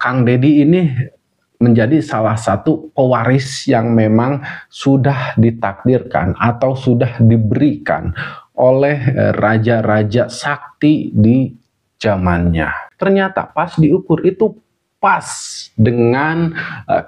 Kang Deddy ini menjadi salah satu pewaris yang memang sudah ditakdirkan atau sudah diberikan oleh raja-raja sakti di zamannya. Ternyata pas diukur itu pas dengan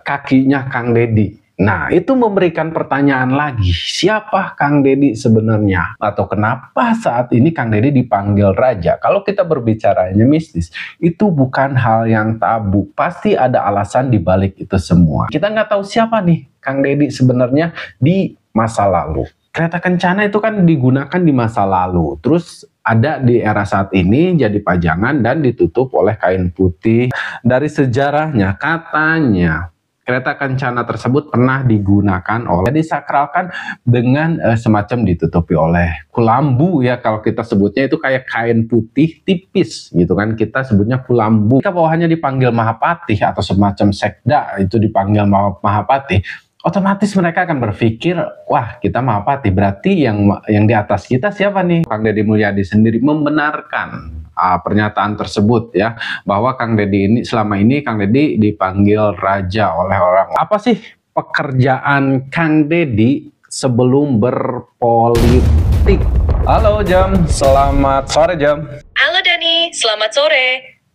kakinya Kang Deddy. Nah, itu memberikan pertanyaan lagi, siapa Kang Deddy sebenarnya? Atau kenapa saat ini Kang Deddy dipanggil raja? Kalau kita berbicaranya mistis, itu bukan hal yang tabu. Pasti ada alasan di balik itu semua. Kita nggak tahu siapa nih Kang Deddy sebenarnya di masa lalu. Kereta kencana itu kan digunakan di masa lalu. Terus ada di era saat ini jadi pajangan dan ditutup oleh kain putih. Dari sejarahnya katanya kereta kencana tersebut pernah digunakan oleh disakralkan dengan semacam ditutupi oleh kulambu ya, kalau kita sebutnya itu kayak kain putih tipis gitu kan, kita sebutnya kulambu. Jika bawahannya dipanggil Mahapati atau semacam sekda itu dipanggil Mahapati, otomatis mereka akan berpikir, wah kita Mahapati, berarti yang di atas kita siapa nih? Kang Deddy Mulyadi sendiri membenarkan pernyataan tersebut ya, bahwa Kang Deddy ini selama ini Kang Deddy dipanggil raja oleh orang. Apa sih pekerjaan Kang Deddy sebelum berpolitik? Halo Jam, selamat sore Jam. Halo Dani, selamat sore.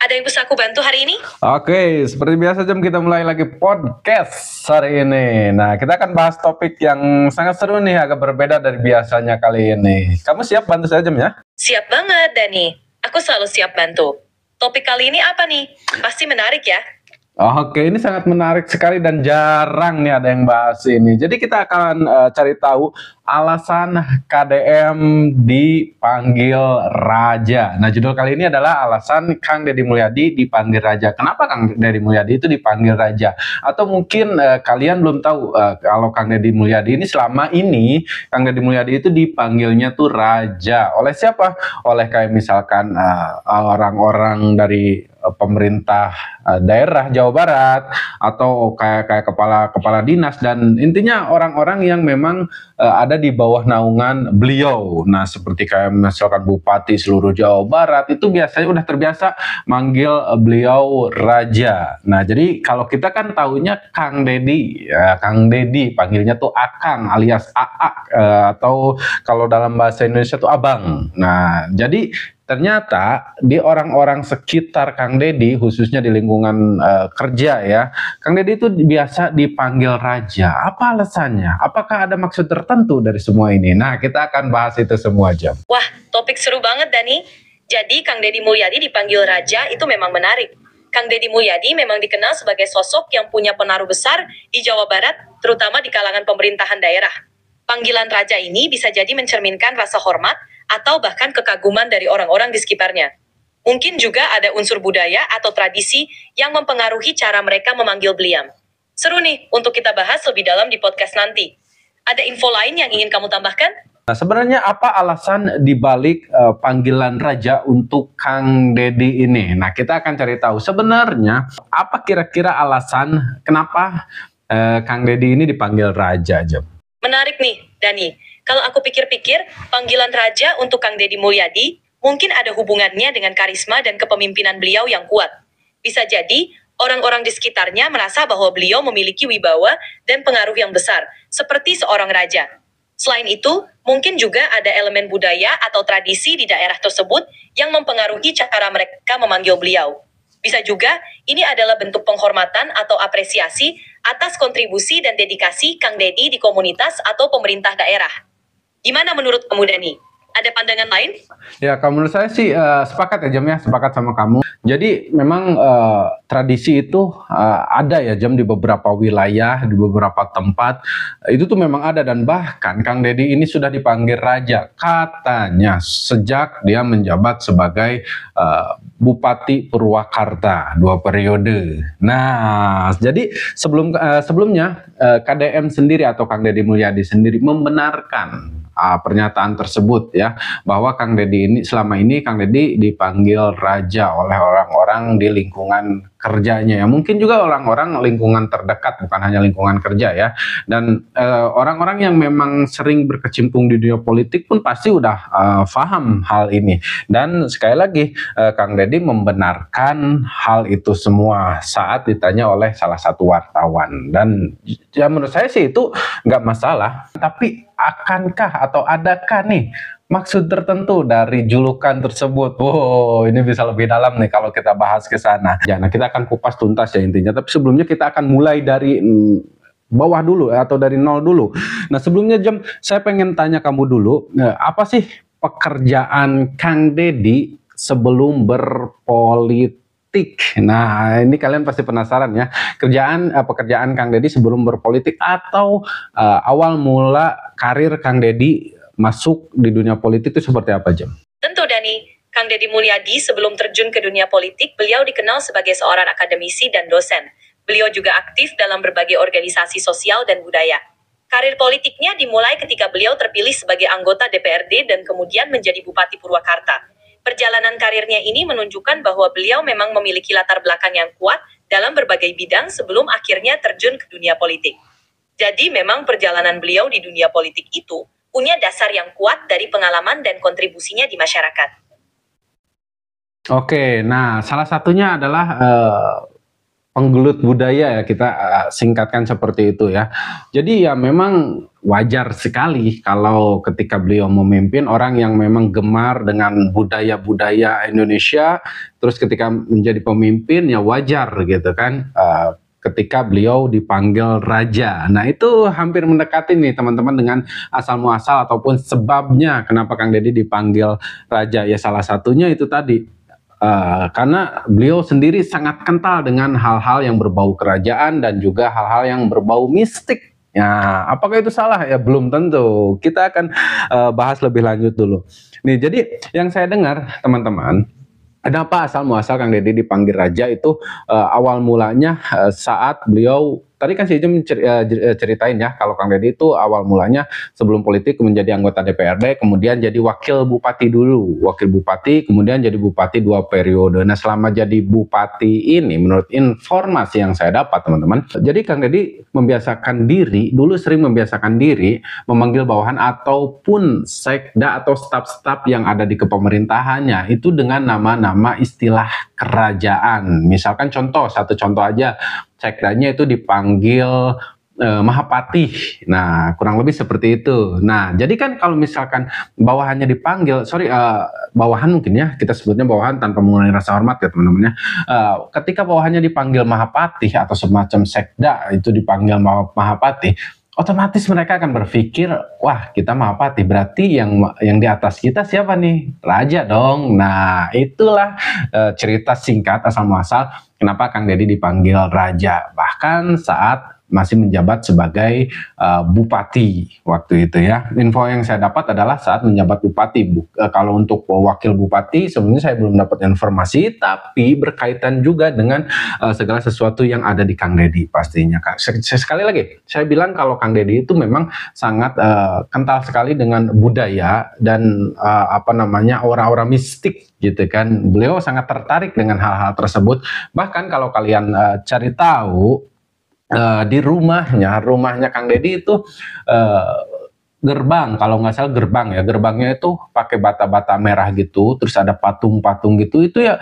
Ada yang bisa aku bantu hari ini? Oke, seperti biasa Jam, kita mulai lagi podcast hari ini. Nah, kita akan bahas topik yang sangat seru nih, agak berbeda dari biasanya kali ini. Kamu siap bantu saya Jam ya? Siap banget Dani. Aku selalu siap bantu. Topik kali ini apa nih? Pasti menarik ya? Oke, ini sangat menarik sekali dan jarang nih ada yang bahas ini. Jadi kita akan cari tahu alasan KDM dipanggil raja. Nah, judul kali ini adalah alasan Kang Deddy Mulyadi dipanggil raja. Kenapa Kang Deddy Mulyadi itu dipanggil raja? Atau mungkin kalian belum tahu kalau Kang Deddy Mulyadi ini selama ini Kang Deddy Mulyadi itu dipanggilnya tuh raja. Oleh siapa? Oleh kayak misalkan orang-orang dari pemerintah daerah Jawa Barat atau kayak kepala dinas, dan intinya orang-orang yang memang ada di bawah naungan beliau. Nah, seperti kayak misalkan bupati seluruh Jawa Barat itu biasanya udah terbiasa manggil beliau raja. Nah, jadi kalau kita kan tahunya Kang Deddy, ya, Kang Deddy panggilnya tuh Akang alias AA, atau kalau dalam bahasa Indonesia tuh Abang. Nah, jadi ternyata di orang-orang sekitar Kang Deddy, khususnya di lingkungan kerja ya, Kang Deddy itu biasa dipanggil raja. Apa alasannya? Apakah ada maksud tertentu dari semua ini? Nah, kita akan bahas itu semua Jam. Wah, topik seru banget Dani. Jadi Kang Deddy Mulyadi dipanggil raja itu memang menarik. Kang Deddy Mulyadi memang dikenal sebagai sosok yang punya pengaruh besar di Jawa Barat, terutama di kalangan pemerintahan daerah. Panggilan raja ini bisa jadi mencerminkan rasa hormat atau bahkan kekaguman dari orang-orang di sekitarnya. Mungkin juga ada unsur budaya atau tradisi yang mempengaruhi cara mereka memanggil beliau. Seru nih untuk kita bahas lebih dalam di podcast nanti. Ada info lain yang ingin kamu tambahkan? Nah, sebenarnya apa alasan dibalik panggilan raja untuk Kang Deddy ini? Nah, kita akan cari tahu sebenarnya apa kira-kira alasan kenapa Kang Deddy ini dipanggil raja, Jam. Menarik nih, Dani. Kalau aku pikir-pikir, panggilan raja untuk Kang Deddy Mulyadi mungkin ada hubungannya dengan karisma dan kepemimpinan beliau yang kuat. Bisa jadi, orang-orang di sekitarnya merasa bahwa beliau memiliki wibawa dan pengaruh yang besar, seperti seorang raja. Selain itu, mungkin juga ada elemen budaya atau tradisi di daerah tersebut yang mempengaruhi cara mereka memanggil beliau. Bisa juga, ini adalah bentuk penghormatan atau apresiasi atas kontribusi dan dedikasi Kang Deddy di komunitas atau pemerintah daerah. Gimana menurut kamu, Dani? Ada pandangan lain? Ya, kalau menurut saya sih sepakat ya Jam ya, sepakat sama kamu. Jadi memang tradisi itu ada ya Jam di beberapa wilayah, di beberapa tempat. Itu tuh memang ada, dan bahkan Kang Deddy ini sudah dipanggil raja katanya sejak dia menjabat sebagai Bupati Purwakarta 2 periode. Nah, jadi sebelumnya KDM sendiri atau Kang Deddy Mulyadi sendiri membenarkan pernyataan tersebut ya, bahwa Kang Deddy ini selama ini Kang Deddy dipanggil raja oleh orang-orang di lingkungan kerjanya ya. Mungkin juga orang-orang lingkungan terdekat, bukan hanya lingkungan kerja ya. Dan orang-orang yang memang sering berkecimpung di dunia politik pun pasti udah paham hal ini. Dan sekali lagi Kang Deddy membenarkan hal itu semua saat ditanya oleh salah satu wartawan. Dan ya menurut saya sih itu nggak masalah. Tapi akankah atau adakah nih maksud tertentu dari julukan tersebut? Wow, ini bisa lebih dalam nih kalau kita bahas ke sana. Ya, nah kita akan kupas tuntas ya intinya. Tapi sebelumnya kita akan mulai dari bawah dulu atau dari nol dulu. Nah sebelumnya saya pengen tanya kamu dulu, apa sih pekerjaan Kang Deddy sebelum berpolitik? Nah ini kalian pasti penasaran ya. Pekerjaan Kang Deddy sebelum berpolitik atau awal mula karir Kang Deddy masuk di dunia politik itu seperti apa, Jam? Tentu, Dani. Kang Deddy Mulyadi sebelum terjun ke dunia politik, beliau dikenal sebagai seorang akademisi dan dosen. Beliau juga aktif dalam berbagai organisasi sosial dan budaya. Karir politiknya dimulai ketika beliau terpilih sebagai anggota DPRD dan kemudian menjadi Bupati Purwakarta. Perjalanan karirnya ini menunjukkan bahwa beliau memang memiliki latar belakang yang kuat dalam berbagai bidang sebelum akhirnya terjun ke dunia politik. Jadi memang perjalanan beliau di dunia politik itu punya dasar yang kuat dari pengalaman dan kontribusinya di masyarakat. Oke, nah salah satunya adalah penggelut budaya ya, kita singkatkan seperti itu ya. Jadi ya memang wajar sekali kalau ketika beliau memimpin orang yang memang gemar dengan budaya-budaya Indonesia, terus ketika menjadi pemimpin ya wajar gitu kan. Ketika beliau dipanggil raja. Nah itu hampir mendekati nih teman-teman dengan asal muasal ataupun sebabnya kenapa Kang Deddy dipanggil raja. Ya salah satunya itu tadi. Karena beliau sendiri sangat kental dengan hal-hal yang berbau kerajaan dan juga hal-hal yang berbau mistik. Ya, apakah itu salah? Ya belum tentu. Kita akan bahas lebih lanjut dulu. Nih, jadi yang saya dengar teman-teman, kenapa asal muasal Kang Deddy dipanggil raja itu awal mulanya saat beliau tadi kan si Jem ceritain ya kalau Kang Deddy itu awal mulanya sebelum politik menjadi anggota DPRD, kemudian jadi wakil bupati dulu, wakil bupati, kemudian jadi bupati 2 periode. Nah selama jadi bupati ini menurut informasi yang saya dapat teman-teman, jadi Kang Deddy membiasakan diri, dulu sering membiasakan diri memanggil bawahan ataupun sekda atau staf-staf yang ada di kepemerintahannya itu dengan nama-nama istilah kerajaan. Misalkan satu contoh aja, sekdanya itu dipanggil Mahapati. Nah, kurang lebih seperti itu. Nah, jadi kan kalau misalkan bawahannya dipanggil, bawahan mungkin ya, kita sebutnya bawahan tanpa mengurangi rasa hormat ya teman-teman ya. Ketika bawahannya dipanggil Mahapati atau semacam sekda itu dipanggil Mahapati, otomatis mereka akan berpikir, wah kita Mahapati, berarti yang di atas kita siapa nih? Raja dong. Nah, itulah cerita singkat asal muasal kenapa Kang Deddy dipanggil raja. Bahkan saat masih menjabat sebagai bupati waktu itu ya. Info yang saya dapat adalah saat menjabat bupati. Kalau untuk wakil bupati sebenarnya saya belum dapat informasi, tapi berkaitan juga dengan segala sesuatu yang ada di Kang Deddy pastinya. Sekali lagi saya bilang kalau Kang Deddy itu memang sangat kental sekali dengan budaya dan aura-aura mistik gitu kan. Beliau sangat tertarik dengan hal-hal tersebut. Bahkan kalau kalian cari tahu di rumahnya Kang Deddy itu gerbang, kalau nggak salah gerbangnya itu pakai bata-bata merah gitu, terus ada patung-patung gitu, itu ya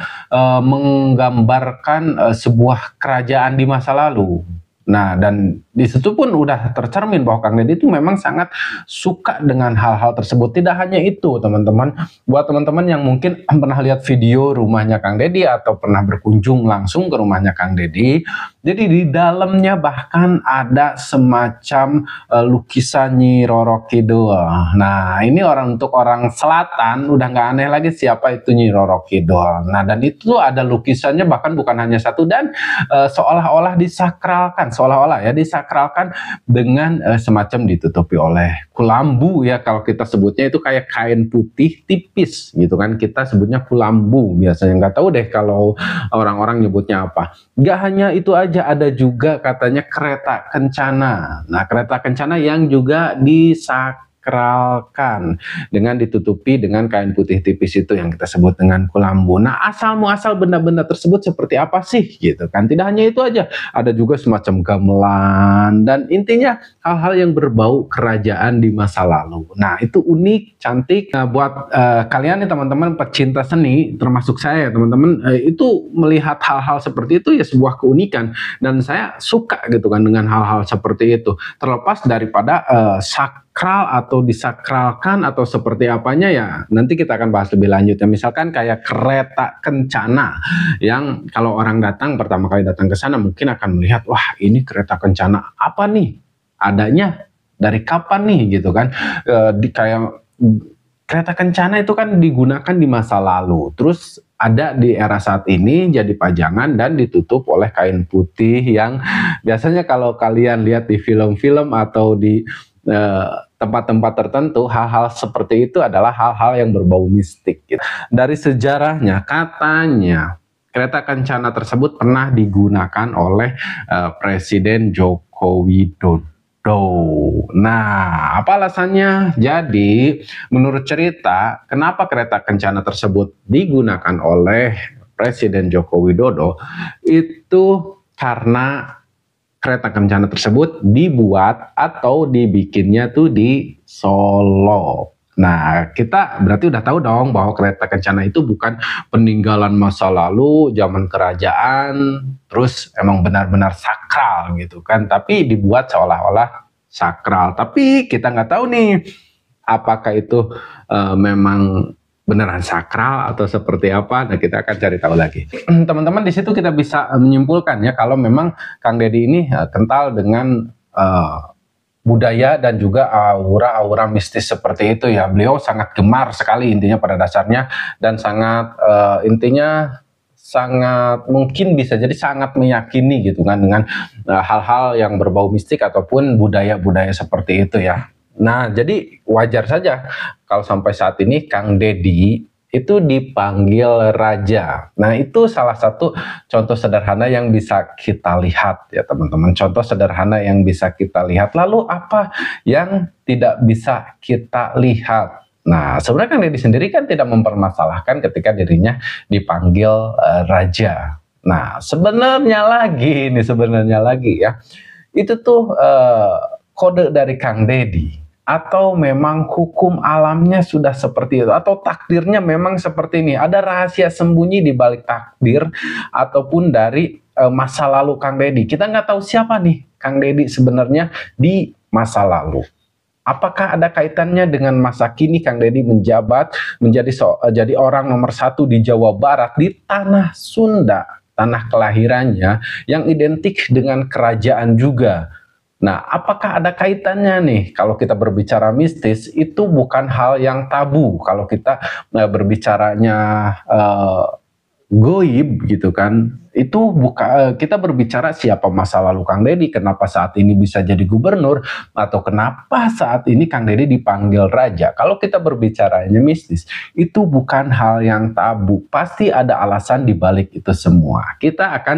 menggambarkan sebuah kerajaan di masa lalu. Nah, dan di situ pun udah tercermin bahwa Kang Deddy itu memang sangat suka dengan hal-hal tersebut. Tidak hanya itu, teman-teman. Buat teman-teman yang mungkin pernah lihat video rumahnya Kang Deddy atau pernah berkunjung langsung ke rumahnya Kang Deddy, jadi di dalamnya bahkan ada semacam lukisan Nyi Roro Kidul. Nah, ini untuk orang selatan udah nggak aneh lagi siapa itu Nyi Roro Kidul. Nah, dan itu ada lukisannya bahkan bukan hanya satu dan seolah-olah disakralkan dengan semacam ditutupi oleh kulambu ya, kalau kita sebutnya itu kayak kain putih tipis gitu kan, kita sebutnya kulambu biasanya, nggak tahu deh kalau orang-orang nyebutnya apa. Nggak hanya itu aja, ada juga katanya kereta kencana. Nah, kereta kencana yang juga disakralkan dengan ditutupi dengan kain putih tipis itu yang kita sebut dengan kulambu. Nah, asal muasal benda-benda tersebut seperti apa sih gitu kan? Tidak hanya itu aja, ada juga semacam gamelan dan intinya hal-hal yang berbau kerajaan di masa lalu. Nah, itu unik, cantik. Nah, buat kalian nih teman-teman pecinta seni, termasuk saya teman-teman, itu melihat hal-hal seperti itu ya sebuah keunikan dan saya suka gitu kan dengan hal-hal seperti itu. Terlepas daripada sakral atau disakralkan atau seperti apanya ya nanti kita akan bahas lebih lanjut ya. Misalkan kayak kereta kencana yang kalau orang datang pertama kali datang ke sana mungkin akan melihat, wah ini kereta kencana apa nih? Adanya dari kapan nih gitu kan? Kayak kereta kencana itu kan digunakan di masa lalu, terus ada di era saat ini jadi pajangan dan ditutup oleh kain putih yang biasanya kalau kalian lihat di film-film atau di tempat-tempat tertentu, hal-hal seperti itu adalah hal-hal yang berbau mistik. Gitu. Dari sejarahnya katanya kereta kencana tersebut pernah digunakan oleh Presiden Joko Widodo. Nah, apa alasannya? Jadi, menurut cerita, kenapa kereta kencana tersebut digunakan oleh Presiden Joko Widodo? Itu karena kereta kencana tersebut dibuat atau dibikinnya tuh di Solo. Nah, kita berarti udah tahu dong bahwa kereta kencana itu bukan peninggalan masa lalu, zaman kerajaan, terus emang benar-benar sakral gitu kan, tapi dibuat seolah-olah sakral. Tapi kita nggak tahu nih, apakah itu memang beneran sakral atau seperti apa. Nah, kita akan cari tahu lagi. Teman-teman, di situ kita bisa menyimpulkan ya kalau memang Kang Deddy ini kental dengan budaya dan juga aura-aura mistis seperti itu ya. Beliau sangat gemar sekali intinya pada dasarnya dan sangat intinya sangat mungkin bisa jadi sangat meyakini gitu kan dengan hal-hal yang berbau mistik ataupun budaya-budaya seperti itu ya. Nah, jadi wajar saja kalau sampai saat ini Kang Deddy itu dipanggil raja. Nah, itu salah satu contoh sederhana yang bisa kita lihat ya teman-teman. Contoh sederhana yang bisa kita lihat. Lalu apa yang tidak bisa kita lihat? Nah, sebenarnya Kang Deddy sendiri kan tidak mempermasalahkan ketika dirinya dipanggil raja. Nah, sebenarnya lagi ya. Itu tuh kode dari Kang Deddy. Atau memang hukum alamnya sudah seperti itu, atau takdirnya memang seperti ini. Ada rahasia sembunyi di balik takdir ataupun dari masa lalu Kang Deddy. Kita nggak tahu siapa nih Kang Deddy sebenarnya di masa lalu. Apakah ada kaitannya dengan masa kini Kang Deddy menjabat menjadi jadi orang nomor 1 di Jawa Barat, di tanah Sunda, tanah kelahirannya yang identik dengan kerajaan juga. Nah, apakah ada kaitannya nih? Kalau kita berbicara mistis, itu bukan hal yang tabu. Kalau kita berbicaranya goib gitu kan, itu kita berbicara siapa masa lalu Kang Deddy, kenapa saat ini bisa jadi gubernur, atau kenapa saat ini Kang Deddy dipanggil raja. Kalau kita berbicaranya mistis, itu bukan hal yang tabu. Pasti ada alasan di balik itu semua. Kita akan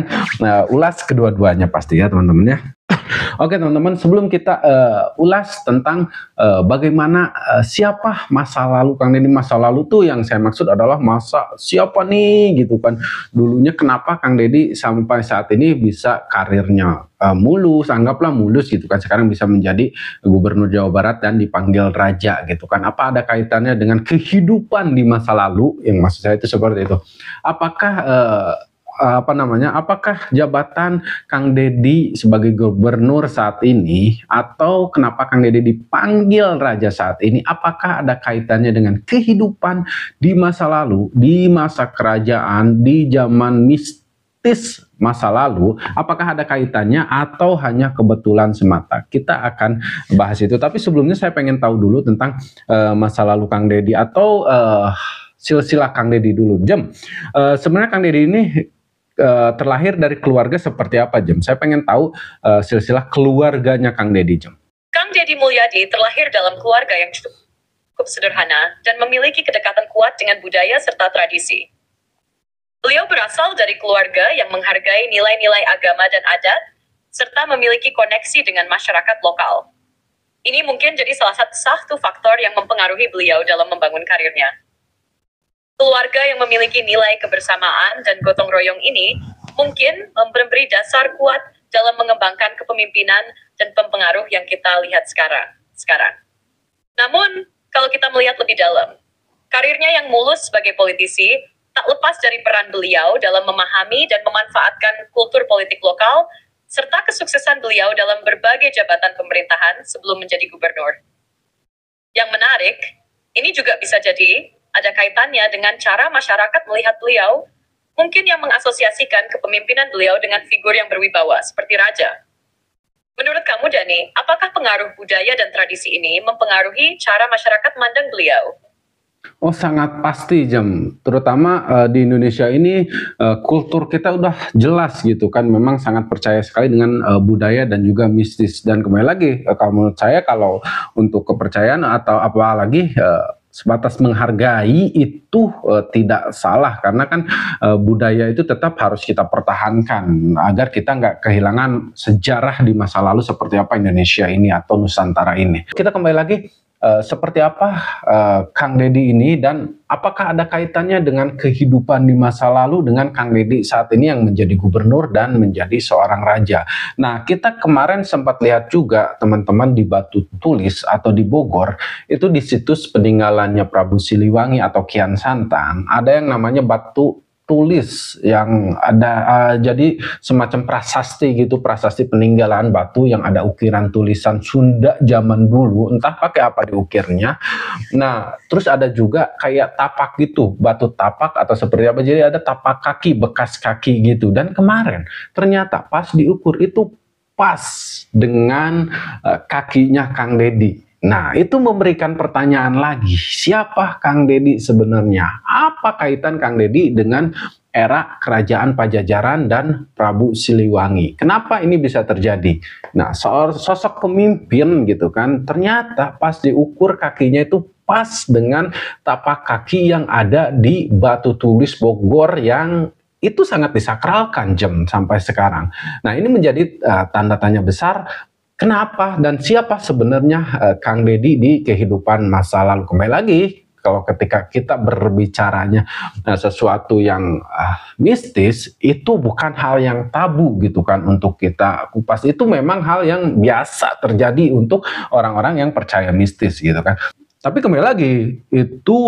ulas kedua-duanya pasti ya teman-teman ya. Oke teman-teman, sebelum kita ulas tentang bagaimana siapa masa lalu Kang Deddy. Masa lalu tuh yang saya maksud adalah masa siapa nih gitu kan. Dulunya kenapa Kang Deddy sampai saat ini bisa karirnya mulus, anggaplah mulus gitu kan. Sekarang bisa menjadi gubernur Jawa Barat dan dipanggil raja gitu kan. Apa ada kaitannya dengan kehidupan di masa lalu? Yang maksud saya itu seperti itu. Apakah apakah jabatan Kang Deddy sebagai gubernur saat ini atau kenapa Kang Deddy dipanggil raja saat ini, apakah ada kaitannya dengan kehidupan di masa lalu, di masa kerajaan, di zaman mistis masa lalu, apakah ada kaitannya atau hanya kebetulan semata? Kita akan bahas itu, tapi sebelumnya saya pengen tahu dulu tentang masa lalu Kang Deddy atau silsilah Kang Deddy dulu. Sebenarnya Kang Deddy ini terlahir dari keluarga seperti apa, Jem? Saya pengen tahu silsilah keluarganya Kang Deddy, Jem. Kang Deddy Mulyadi terlahir dalam keluarga yang cukup sederhana dan memiliki kedekatan kuat dengan budaya serta tradisi. Beliau berasal dari keluarga yang menghargai nilai-nilai agama dan adat, serta memiliki koneksi dengan masyarakat lokal. Ini mungkin jadi salah satu faktor yang mempengaruhi beliau dalam membangun karirnya. Keluarga yang memiliki nilai kebersamaan dan gotong royong ini mungkin memberi dasar kuat dalam mengembangkan kepemimpinan dan pengaruh yang kita lihat sekarang. Namun, kalau kita melihat lebih dalam, karirnya yang mulus sebagai politisi tak lepas dari peran beliau dalam memahami dan memanfaatkan kultur politik lokal, serta kesuksesan beliau dalam berbagai jabatan pemerintahan sebelum menjadi gubernur. Yang menarik, ini juga bisa jadi ada kaitannya dengan cara masyarakat melihat beliau, mungkin yang mengasosiasikan kepemimpinan beliau dengan figur yang berwibawa seperti raja. Menurut kamu, Dani, apakah pengaruh budaya dan tradisi ini mempengaruhi cara masyarakat memandang beliau? Oh, sangat pasti, Jem. Terutama di Indonesia ini kultur kita udah jelas gitu kan, memang sangat percaya sekali dengan budaya dan juga mistis. Dan kembali lagi, kalau menurut saya kalau untuk kepercayaan atau apalagi sebatas menghargai itu tidak salah, karena kan budaya itu tetap harus kita pertahankan agar kita nggak kehilangan sejarah di masa lalu seperti apa Indonesia ini atau Nusantara ini. Kita kembali lagi. Seperti apa Kang Deddy ini, dan apakah ada kaitannya dengan kehidupan di masa lalu dengan Kang Deddy saat ini yang menjadi gubernur dan menjadi seorang raja. Nah, kita kemarin sempat lihat juga teman-teman di Batu Tulis atau di Bogor, itu di situs peninggalannya Prabu Siliwangi atau Kian Santang, ada yang namanya Batu Tulis yang ada jadi semacam prasasti gitu, prasasti peninggalan batu yang ada ukiran tulisan Sunda zaman dulu, entah pakai apa diukirnya. Nah, terus ada juga kayak tapak gitu, batu tapak atau seperti apa, jadi ada tapak kaki, bekas kaki gitu. Dan kemarin ternyata pas diukur itu pas dengan kakinya Kang Deddy. Nah, itu memberikan pertanyaan lagi, siapa Kang Deddy sebenarnya? Apa kaitan Kang Deddy dengan era kerajaan Pajajaran dan Prabu Siliwangi? Kenapa ini bisa terjadi? Nah, sosok pemimpin gitu kan, ternyata pas diukur kakinya itu pas dengan tapak kaki yang ada di Batu Tulis Bogor yang itu sangat disakralkan Jem sampai sekarang. Nah, ini menjadi tanda tanya besar. Kenapa dan siapa sebenarnya Kang Deddy di kehidupan masa lalu? Kembali lagi, kalau ketika kita berbicaranya sesuatu yang mistis, itu bukan hal yang tabu gitu kan untuk kita kupas. Itu memang hal yang biasa terjadi untuk orang-orang yang percaya mistis gitu kan. Tapi kembali lagi, itu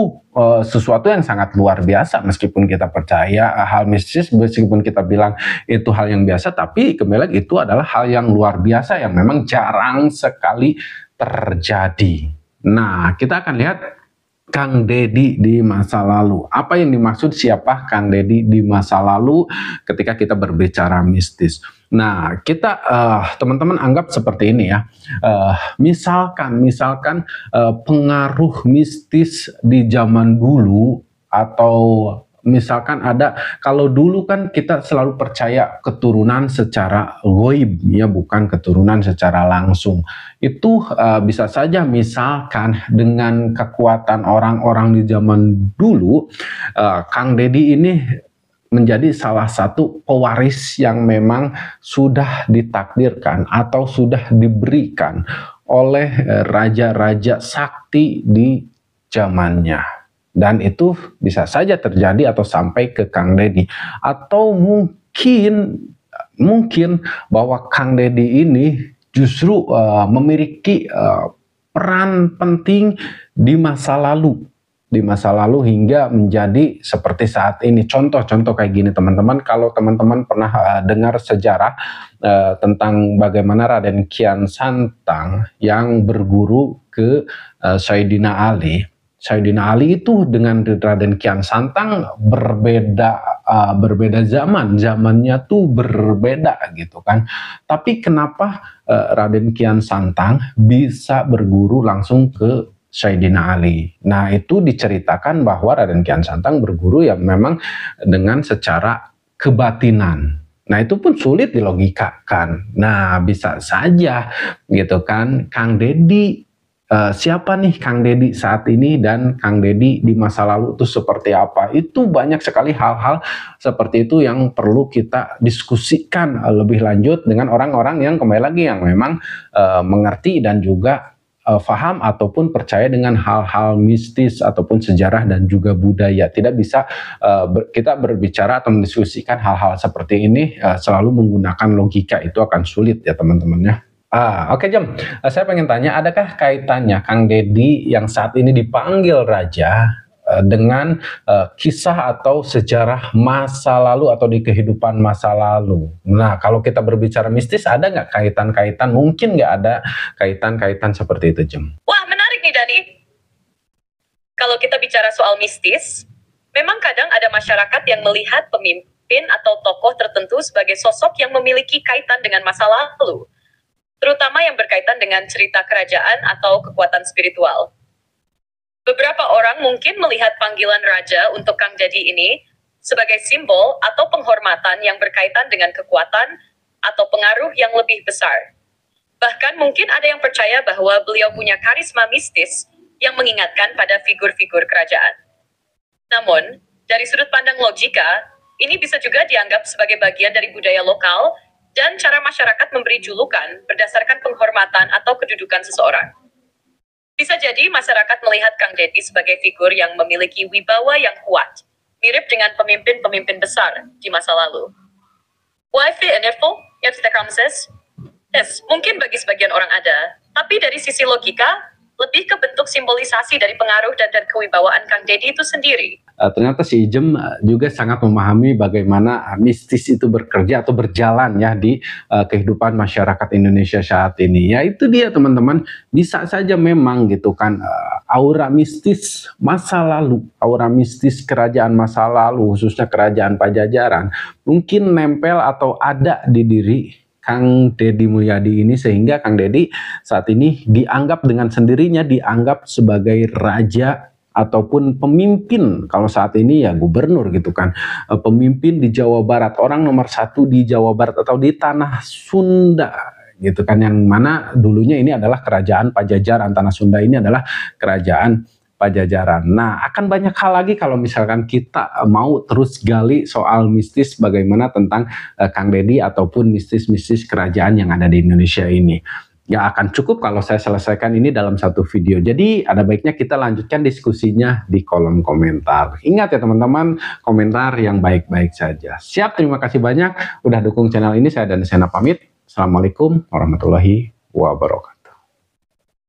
sesuatu yang sangat luar biasa meskipun kita percaya hal mistis, meskipun kita bilang itu hal yang biasa, tapi kembali lagi itu adalah hal yang luar biasa yang memang jarang sekali terjadi. Nah, kita akan lihat Kang Deddy di masa lalu. Apa yang dimaksud siapa Kang Deddy di masa lalu ketika kita berbicara mistis? Nah, kita teman-teman anggap seperti ini ya. Misalkan pengaruh mistis di zaman dulu, atau misalkan ada, kalau dulu kan kita selalu percaya keturunan secara goib ya, bukan keturunan secara langsung. Itu bisa saja misalkan dengan kekuatan orang-orang di zaman dulu, Kang Deddy ini menjadi salah satu pewaris yang memang sudah ditakdirkan atau sudah diberikan oleh raja-raja sakti di zamannya. Dan itu bisa saja terjadi atau sampai ke Kang Deddy. Atau mungkin bahwa Kang Deddy ini justru memiliki peran penting di masa lalu. Hingga menjadi seperti saat ini. Contoh-contoh kayak gini teman-teman, kalau teman-teman pernah dengar sejarah tentang bagaimana Raden Kian Santang yang berguru ke Sayyidina Ali. Sayyidina Ali itu dengan Raden Kian Santang berbeda zamannya tuh berbeda gitu kan. Tapi kenapa Raden Kian Santang bisa berguru langsung ke Sayyidina Ali? Nah, itu diceritakan bahwa Raden Kian Santang berguru yang memang dengan secara kebatinan. Nah, itu pun sulit dilogikakan. Nah, bisa saja gitu kan, Kang Deddy, siapa nih Kang Deddy saat ini dan Kang Deddy di masa lalu itu seperti apa? Itu banyak sekali hal-hal seperti itu yang perlu kita diskusikan lebih lanjut dengan orang-orang yang kembali lagi yang memang mengerti dan juga faham ataupun percaya dengan hal-hal mistis ataupun sejarah dan juga budaya. Tidak bisa kita berbicara atau mendiskusikan hal-hal seperti ini selalu menggunakan logika, itu akan sulit ya teman-teman ya. Oke Jem, saya pengen tanya, adakah kaitannya Kang Deddy yang saat ini dipanggil raja dengan kisah atau sejarah masa lalu atau di kehidupan masa lalu? Nah, kalau kita berbicara mistis, ada nggak kaitan-kaitan? Mungkin nggak ada kaitan-kaitan seperti itu, Jem? Wah, menarik nih Dani. Kalau kita bicara soal mistis, memang kadang ada masyarakat yang melihat pemimpin atau tokoh tertentu sebagai sosok yang memiliki kaitan dengan masa lalu, terutama yang berkaitan dengan cerita kerajaan atau kekuatan spiritual. Beberapa orang mungkin melihat panggilan raja untuk Kang Deddy ini sebagai simbol atau penghormatan yang berkaitan dengan kekuatan atau pengaruh yang lebih besar. Bahkan mungkin ada yang percaya bahwa beliau punya karisma mistis yang mengingatkan pada figur-figur kerajaan. Namun, dari sudut pandang logika, ini bisa juga dianggap sebagai bagian dari budaya lokal dan cara masyarakat memberi julukan berdasarkan penghormatan atau kedudukan seseorang. Bisa jadi masyarakat melihat Kang Deddy sebagai figur yang memiliki wibawa yang kuat, mirip dengan pemimpin-pemimpin besar di masa lalu. Wifi and info, yes, yes, mungkin bagi sebagian orang ada, tapi dari sisi logika, lebih ke bentuk simbolisasi dari pengaruh dan kewibawaan Kang Deddy itu sendiri. Ternyata si Ijem juga sangat memahami bagaimana mistis itu bekerja atau berjalan ya di kehidupan masyarakat Indonesia saat ini. Ya itu dia teman-teman, bisa saja memang gitu kan aura mistis masa lalu, aura mistis kerajaan masa lalu, khususnya kerajaan Pajajaran, mungkin nempel atau ada di diri Kang Deddy Mulyadi ini, sehingga Kang Deddy saat ini dianggap dengan sendirinya dianggap sebagai raja ataupun pemimpin. Kalau saat ini ya gubernur gitu kan, pemimpin di Jawa Barat, orang nomor 1 di Jawa Barat atau di tanah Sunda gitu kan, yang mana dulunya ini adalah kerajaan Pajajaran. Tanah Sunda ini adalah kerajaan Pajajaran. Nah, akan banyak hal lagi kalau misalkan kita mau terus gali soal mistis bagaimana tentang Kang Deddy ataupun mistis-mistis kerajaan yang ada di Indonesia ini. Nggak akan cukup kalau saya selesaikan ini dalam satu video. Jadi ada baiknya kita lanjutkan diskusinya di kolom komentar. Ingat ya teman-teman, komentar yang baik-baik saja. Siap, terima kasih banyak udah dukung channel ini. Saya Dani Sena pamit. Assalamualaikum warahmatullahi wabarakatuh.